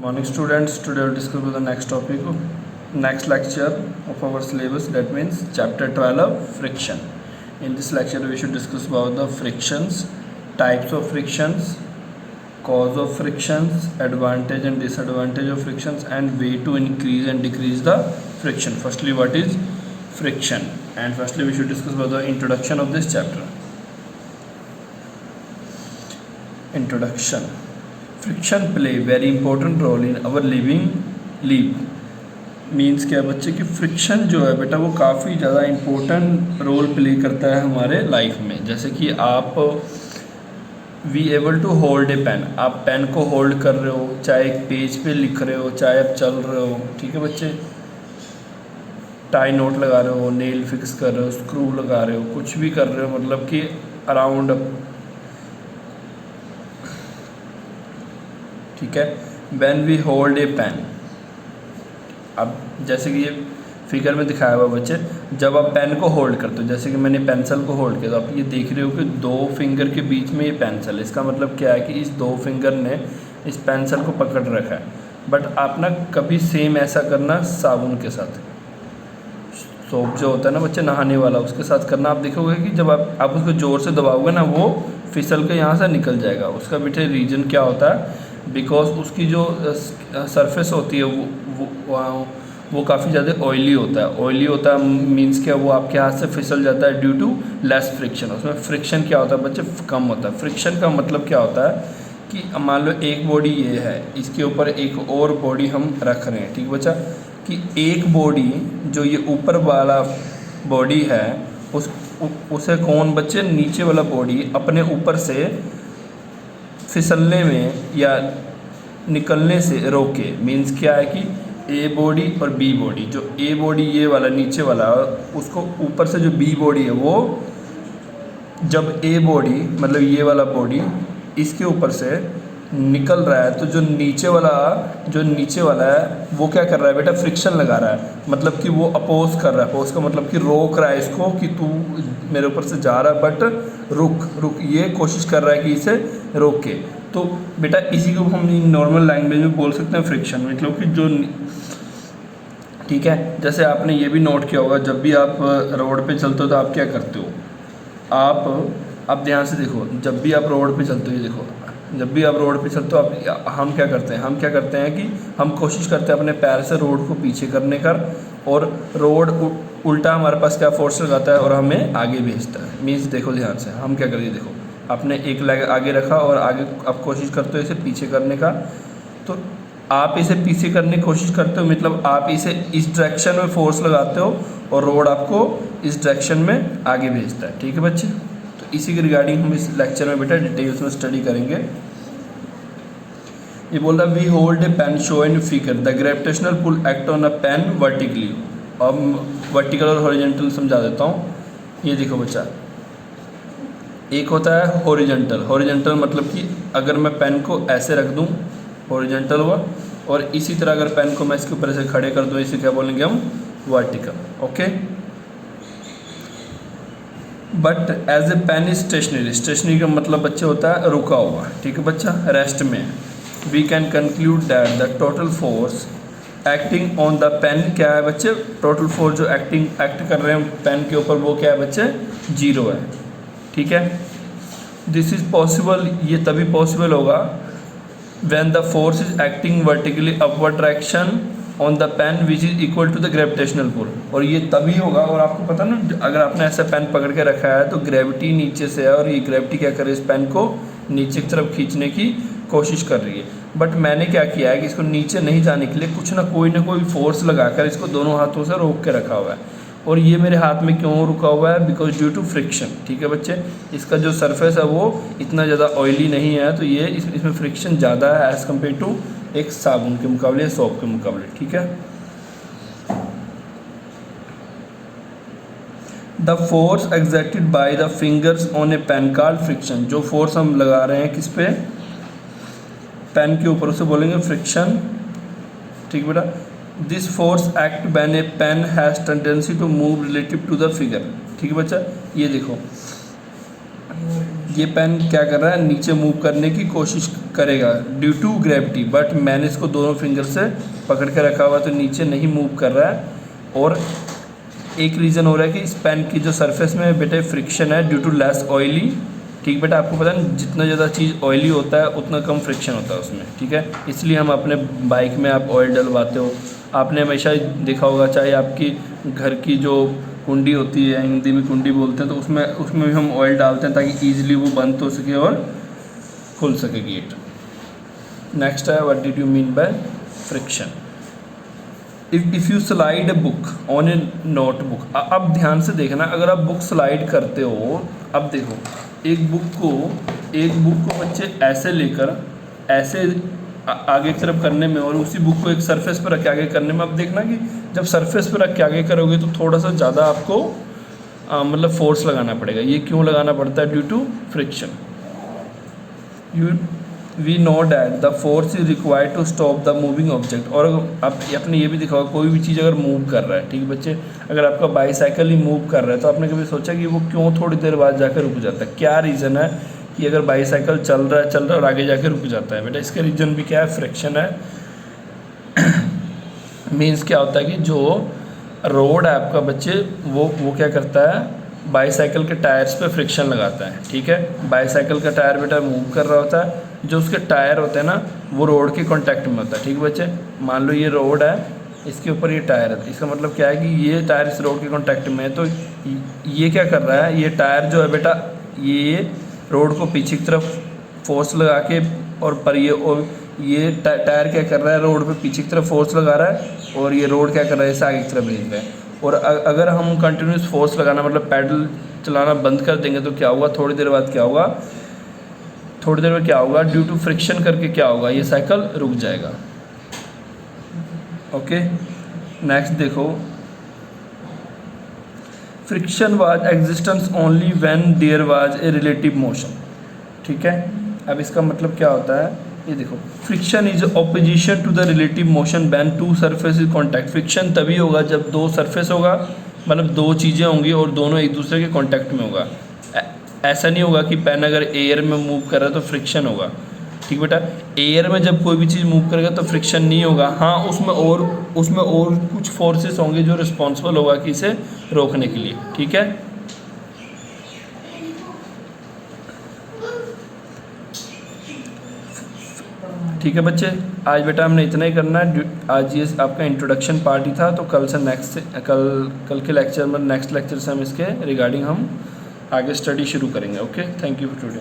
Morning students, today we'll discuss about the next topic, next lecture of our syllabus, that means chapter 12, friction. In this lecture we should discuss about the frictions, types of frictions, cause of frictions, advantage and disadvantage of frictions, and way to increase and decrease the friction. Firstly, what is friction? And firstly we should discuss about the introduction of this chapter. Introduction. Friction play very important role in our live means क्या बच्चे कि friction जो है बेटा वो काफ़ी ज़्यादा important role play करता है हमारे लाइफ में। जैसे कि आप we able to hold a pen, आप पेन को होल्ड कर रहे हो, चाहे एक पेज पे लिख रहे हो, चाहे आप चल रहे हो, ठीक है बच्चे, टाई नोट लगा रहे हो, नेल फिक्स कर रहे हो, स्क्रू लगा रहे हो, कुछ भी कर रहे हो, मतलब कि अराउंड, ठीक है। When we hold a pen, अब जैसे कि ये फिगर में दिखाया हुआ बच्चे, जब आप पेन को होल्ड करते हो, जैसे कि मैंने पेंसिल को होल्ड किया, तो आप ये देख रहे हो कि दो फिंगर के बीच में ये पेंसिल है। इसका मतलब क्या है कि इस दो फिंगर ने इस पेंसिल को पकड़ रखा है। बट आप ना कभी सेम ऐसा करना साबुन के साथ, सोप जो होता है ना बच्चे नहाने वाला, उसके साथ करना। आप देखोगे कि जब आप उसको ज़ोर से दबाओगे ना, वो फिसल के यहाँ से निकल जाएगा। उसका बेटे रीज़न क्या होता है, बिकॉज उसकी जो सरफेस होती है वो काफ़ी ज़्यादा ऑयली होता है। ऑयली होता है मीन्स क्या, वो आपके हाथ से फिसल जाता है ड्यू टू लेस फ्रिक्शन। उसमें फ्रिक्शन क्या होता है बच्चे, कम होता है। फ्रिक्शन का मतलब क्या होता है कि मान लो एक बॉडी ये है, इसके ऊपर एक और बॉडी हम रख रहे हैं, ठीक बच्चा, कि एक बॉडी जो ये ऊपर वाला बॉडी है उसे कौन बच्चे, नीचे वाला बॉडी अपने ऊपर से फिसलने में या निकलने से रोके। मीन्स क्या है कि ए बॉडी और बी बॉडी, जो ए बॉडी ये वाला नीचे वाला, उसको ऊपर से जो बी बॉडी है वो, जब ए बॉडी मतलब ये वाला बॉडी इसके ऊपर से निकल रहा है, तो जो नीचे वाला है वो क्या कर रहा है बेटा, फ्रिक्शन लगा रहा है। मतलब कि वो अपोज कर रहा है। अपोज का मतलब कि रोक रहा है इसको कि तू मेरे ऊपर से जा रहा है, बट रुक, ये कोशिश कर रहा है कि इसे रोके। तो बेटा इसी को हम नॉर्मल लैंग्वेज में बोल सकते हैं फ्रिक्शन, मतलब कि जो, ठीक है। जैसे आपने ये भी नोट किया होगा, जब भी आप रोड पे चलते हो तो आप क्या करते हो, आप ध्यान से देखो, जब भी आप रोड पे चलते हो, ये देखो, जब भी आप रोड पे चलते हो हम क्या करते हैं कि हम कोशिश करते हैं अपने पैर से रोड को पीछे करने का, और रोड उल्टा हमारे पास क्या फोर्स लगाता है और हमें आगे भेजता है। मीन्स देखो ध्यान से, हम क्या करिए, देखो आपने एक लेग आगे रखा और आगे आप कोशिश करते हो इसे पीछे करने का, तो आप इसे पीछे करने की कोशिश करते हो, मतलब आप इसे इस डायरेक्शन में फोर्स लगाते हो और रोड आपको इस डायरेक्शन में आगे भेजता है, ठीक है बच्चे। तो इसी के रिगार्डिंग हम इस लेक्चर में बेटा डिटेल्स में स्टडी करेंगे। ये बोल रहा है we hold a pen show in figure the gravitational pull act on a pen vertically. अब वर्टिकल और हॉरिजॉन्टल समझा देता हूँ। ये देखो बच्चा, एक होता है हॉरिजॉन्टल मतलब कि अगर मैं पेन को ऐसे रख दूँ, हॉरिजॉन्टल हुआ, और इसी तरह अगर पेन को मैं इसके ऊपर ऐसे खड़े कर दूँ, इसे क्या बोलेंगे हम, vertical, okay. But as a pen is stationary का मतलब बच्चे होता है रुका हुआ, ठीक है बच्चा, रेस्ट में। We can conclude that the total force acting on the pen, क्या है बच्चे, टोटल फोर्स जो एक्ट कर रहे हैं पेन के ऊपर, वो क्या है बच्चे, 0 है, ठीक है। दिस इज पॉसिबल, ये तभी पॉसिबल होगा when the force is acting vertically upward direction on the pen which is equal to the gravitational pull. और ये तभी होगा, और आपको पता ना, अगर आपने ऐसा पेन पकड़ के रखा है तो ग्रेविटी नीचे से है, और ये ग्रेविटी क्या कर रही है, इस पेन को नीचे की तरफ खींचने की कोशिश कर रही है। बट मैंने क्या किया है कि इसको नीचे नहीं जाने के लिए कुछ ना कोई फोर्स लगाकर इसको दोनों हाथों से रोक के रखा हुआ है। और ये मेरे हाथ में क्यों रुका हुआ है, बिकॉज ड्यू टू फ्रिक्शन, ठीक है बच्चे। इसका जो सरफेस है वो इतना ज़्यादा ऑयली नहीं है, तो ये इसमें फ्रिक्शन ज़्यादा है एज़ कम्पेयर टू एक साबुन के मुकाबले, सोप के मुकाबले, ठीक है। The force exerted by the fingers on a pen called friction. जो फोर्स हम लगा रहे हैं किस पे, पेन के ऊपर, उसे बोलेंगे फ्रिक्शन, ठीक बेटा। This force act when a pen has tendency to move relative to the figure, ठीक है बच्चा। ये देखो, ये पेन क्या कर रहा है, नीचे मूव करने की कोशिश करेगा ड्यू टू ग्रेविटी, बट मैंने इसको दोनों फिंगर से पकड़ के रखा हुआ तो नीचे नहीं मूव कर रहा है। और एक रीज़न हो रहा है कि इस पेन की जो सरफेस में बेटे फ्रिक्शन है ड्यू टू लेस ऑयली। ठीक बेटा, आपको पता है जितना ज़्यादा चीज़ ऑयली होता है उतना कम फ्रिक्शन होता है उसमें। ठीक है, इसलिए हम अपने बाइक में आप ऑयल डलवाते हो। आपने हमेशा देखा होगा, चाहे आपकी घर की जो कुंडी होती है, हिंदी में कुंडी बोलते हैं, तो उसमें भी हम ऑयल डालते हैं ताकि ईजिली वो बंद हो सके और खुल सके गेट। नेक्स्ट है, what did you mean by friction. If you slide a book on A notebook. अब ध्यान से देखना, अगर आप बुक स्लाइड करते हो, अब देखो एक बुक को बच्चे ऐसे लेकर ऐसे आगे की तरफ करने में और उसी बुक को एक सरफेस पर रख के आगे करने में, अब देखना कि जब सरफेस पर रख के आगे करोगे तो थोड़ा सा ज़्यादा आपको मतलब फोर्स लगाना पड़ेगा। ये क्यों लगाना पड़ता है? Due to friction. We know that the force is required to stop the moving object. और आप आपने ये भी देखा होगा, कोई भी चीज़ अगर मूव कर रहा है, ठीक है बच्चे, अगर आपका बाईसाइकिल ही मूव कर रहा है तो आपने कभी सोचा कि वो क्यों थोड़ी देर बाद जाकर रुक जाता है? क्या रीज़न है कि अगर बाईसाइकिल चल रहा है और आगे जाकर रुक जाता है? बेटा इसका रीज़न भी क्या है? फ्रिक्शन है। मीन्स क्या होता है कि जो रोड है आपका बच्चे, वो क्या करता है, बाईसाइकिल के टायर्स पे फ्रिक्शन लगाता है। ठीक है, बाईसाइकिल का टायर बेटा मूव कर रहा होता है, जो उसके टायर होते हैं ना वो रोड के कांटेक्ट में होता है। ठीक है बच्चे, मान लो ये रोड है, इसके ऊपर ये टायर है, इसका मतलब क्या है कि ये टायर इस रोड के कांटेक्ट में है, तो ये क्या कर रहा है, ये टायर जो है बेटा ये रोड को पीछे की तरफ फोर्स लगा के, और ये टायर क्या कर रहा है, रोड पे पीछे की तरफ फोर्स लगा रहा है, और ये रोड क्या कर रहा है, इसे आगे की तरफ भेज रहा है। और अगर हम कंटिन्यूस फोर्स लगाना मतलब पैडल चलाना बंद कर देंगे तो क्या होगा, थोड़ी देर बाद क्या होगा, थोड़ी देर में क्या होगा, ड्यू टू फ्रिक्शन करके क्या होगा, ये साइकिल रुक जाएगा। ओके, नेक्स्ट देखो, friction was existence only when there was a relative motion. ठीक है, अब इसका मतलब क्या होता है, ये देखो, friction is opposition to the relative motion when two surfaces contact. Friction तभी होगा जब दो सरफेस होगा, मतलब दो चीज़ें होंगी और दोनों एक दूसरे के कांटेक्ट में होगा। ऐसा नहीं होगा कि पेन अगर एयर में मूव कर रहा है तो फ्रिक्शन होगा। ठीक बेटा, एयर में जब कोई भी चीज़ मूव करेगा तो फ्रिक्शन नहीं होगा। हाँ, उसमें और कुछ फोर्सेस होंगे जो रिस्पॉन्सिबल होगा कि इसे रोकने के लिए। ठीक है, ठीक है बच्चे, आज बेटा हमने इतना ही करना है। आज ये आपका इंट्रोडक्शन पार्ट ही था, तो कल के लेक्चर में, नेक्स्ट लेक्चर से हम इसके रिगार्डिंग हम आगे स्टडी शुरू करेंगे। Okay, thank you for today.